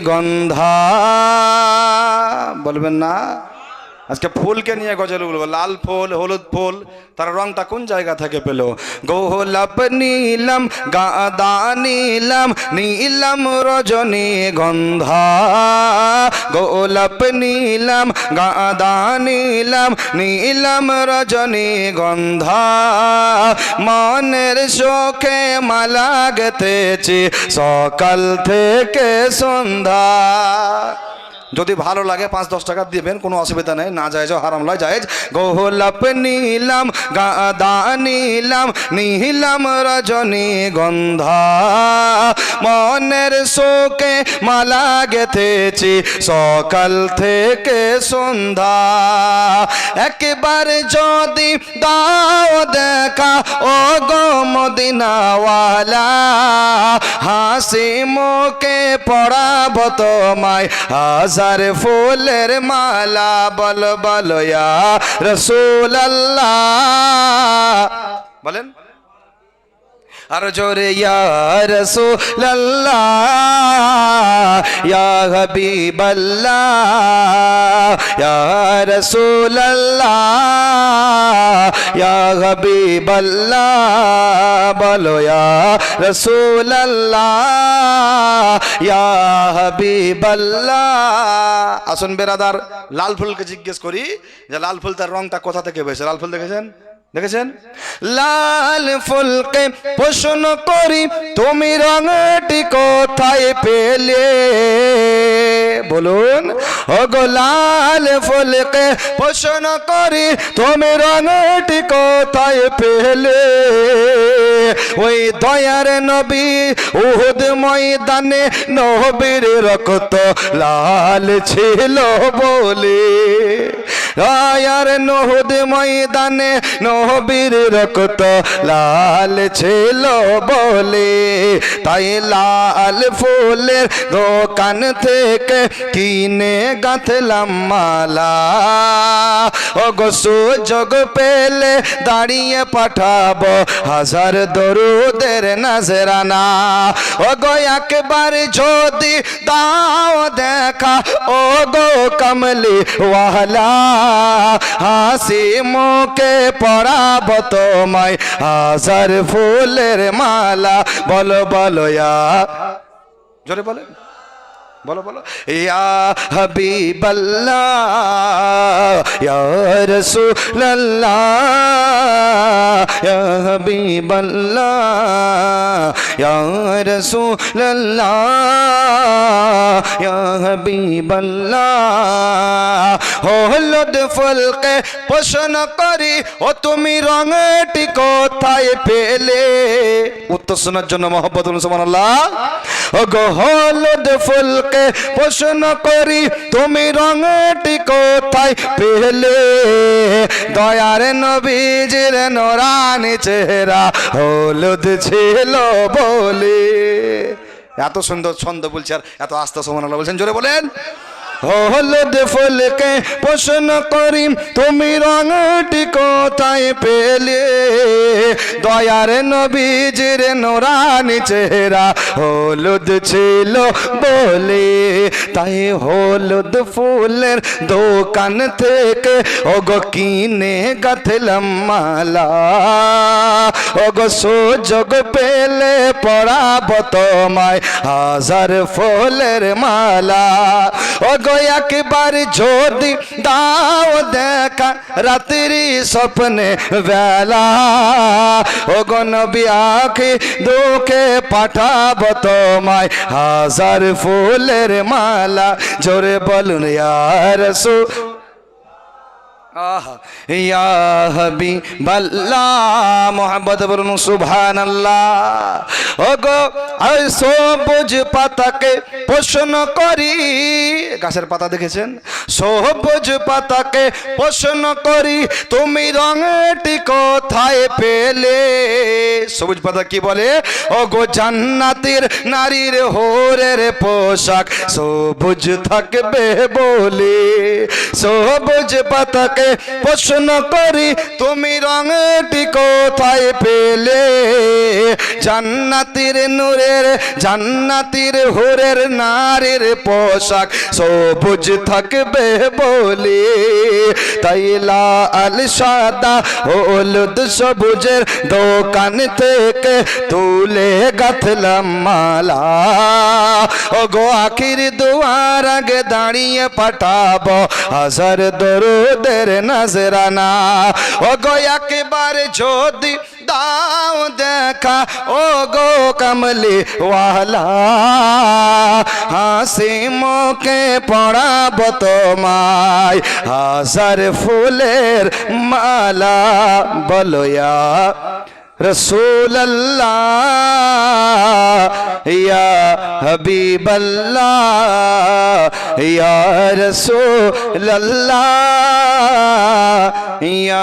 গন্ধা বলবেন না। আজকে ফুলকে নিয়ে গজল বলবো। লাল ফুল, হলুদ ফুল, তার রংটা কোন জায়গা থেকে পেল? গোলাপ নীলম, গাঁদা নীলম, নীলম রজনী গন্ধা। গোলাপ নীলম, গাঁদা নীলম, নীলম রজনী গন্ধা। মনের শোকে মালা গেঁথেছি সকাল থেকে সন্ধ্যা। যদি ভালো লাগে 5-10 টাকা দিবেন, কোনো অসুবিধা নেই, না জায়েজ হারাম লয়, জায়েজ। গোলাপ নীলম, গাঁদা নীলম, নীলম রজনী গন্ধা। মনের শোকে মালা গেঁথেছি সকাল থেকে সন্ধ্যা। একবার যদি দাও দেখা ও গো মদিনাওয়ালা, হাসি মুখে পড়াব তোমায় হাজার ফুলের মালা। বল বলো ইয়া রাসূলুল্লাহ, বলেন আর জোরে ইয়া রাসূলুল্লাহ, ইয়া হাবিবাল্লাহ, ইয়া রাসূলুল্লাহ, ইয়া হাবিবাল্লাহ। বলো ইয়া রাসূলুল্লাহ, ইয়া হাবিবাল্লাহ। আসুন বেরাদার, লাল ফুলকে জিজ্ঞেস করি যে লাল ফুল তার রংটা কোথা থেকে পেয়েছে? লাল ফুল দেখেছেন? দেখেছেন? লাল ফুলকে প্রশ্ন করি তুমি রঙটি কোথায় পেলে? বলুন ও গো লাল ফুলকে প্রশ্ন করি তুমি রঙটি কোথায় পেলে? ওই দয়ার নবী উহুদ ময়দানে নবীর রক্ত লাল ছিল বলে। দয়ার উহুদ ময়দানে নবীর রক্ত লাল ছিল বলে। তাই লাল ফুলের দোকান থেকে কিনে গাঁথলাম মালা। ও গো সুযোগ পেলে দাঁড়িয়ে পাঠাবো হাজার দরুদের নজরানা। ও গো একবার যদি দাও দেখা ও গো কমলি ওয়ালা, হাসি মুখে পড়াব তোমায় হাজার ফুলের মালা। বলো বলো ইয়া, জোরে বলেন, বলো বলো ইয়া হাবিবাল্লাহ, ইয়া রাসূলুল্লাহ, ইয়া হাবিবাল্লাহ, ইয়া রাসূলুল্লাহ, ইয়া হাবিবাল্লাহ। হলুদ ফুলকে প্রশ্ন করি ও তুমি রঙটি কোথায় পেলে? উত্তর শোনার জন্য মহব্বত বলুন সুবহানাল্লাহ। ও গো হলুদ ফুলকে প্রশ্ন করি তুমি রঙটি কোথায় পেলে? দয়ার নবীজির নূরানি চেহারা হলুদ ছিল বলে। এত সুন্দর ছন্দ বলছে আর এত আস্তে সুবহানাল্লাহ বলছেন, জোরে বলেন। হলুদ ফুলকে প্রশ্ন করি তুমি রঙটি কোথায় পেলে? দয়ার নবীজির নূরানি চেহারা হলুদ ছিল বলে। তাই হলুদ ফুলের দোকান থেকে ওগো কিনে গাঁথলাম মালা। ওগো সুযোগ পেলে পড়াব তোমায় হাজার ফুলের মালা। ওগো একবার যদি দাও দেখা রাত্রি স্বপ্নে বেলা। ওগো নবী আঁখি দুঃখে পাঠাব তোমায় হাজার ফুলের মালা। জোরে বলুন ইয়া রাসূল, ইয়া হাবিবাল্লাহ, মোহাম্মদ বলুন সুবহানাল্লাহ। ওগো সবুজ পাতাকে প্রশ্ন করি, গাছের পাতা দেখেছেন? সবুজ পাতাকে প্রশ্ন করি তুমি রঙটি কোথায় পেলে? সবুজ পাতা কি বলে? ওগো জান্নাতের নারীর হোরের পোশাক সবুজ থাকবে বলে। সবুজ পাতাকে পাতাকে প্রশ্ন করি তুমি রঙটি কোথায় পেলে জান্নাতের নূরের জান্নাতের হুরের নারীর পোশাক সবুজ থাকবে বলে তাই লাল সাদা হলুদ সবুজের দোকান থেকে তুলে গাঁথলাম মালা ও গো আখির দুয়ার আগে দাঁড়িয়ে পাঠাবো হাজার দরুদের নজরানা ও গো একেবারে যদি দাও দেখা ও গো কমলি ওয়ালা হাসি মুখে পড়াবো তোমায় হাজার ফুলের মালা বলো ইয়া रसूल अल्लाह या हबीब अल्लाह या रसूल अल्लाह या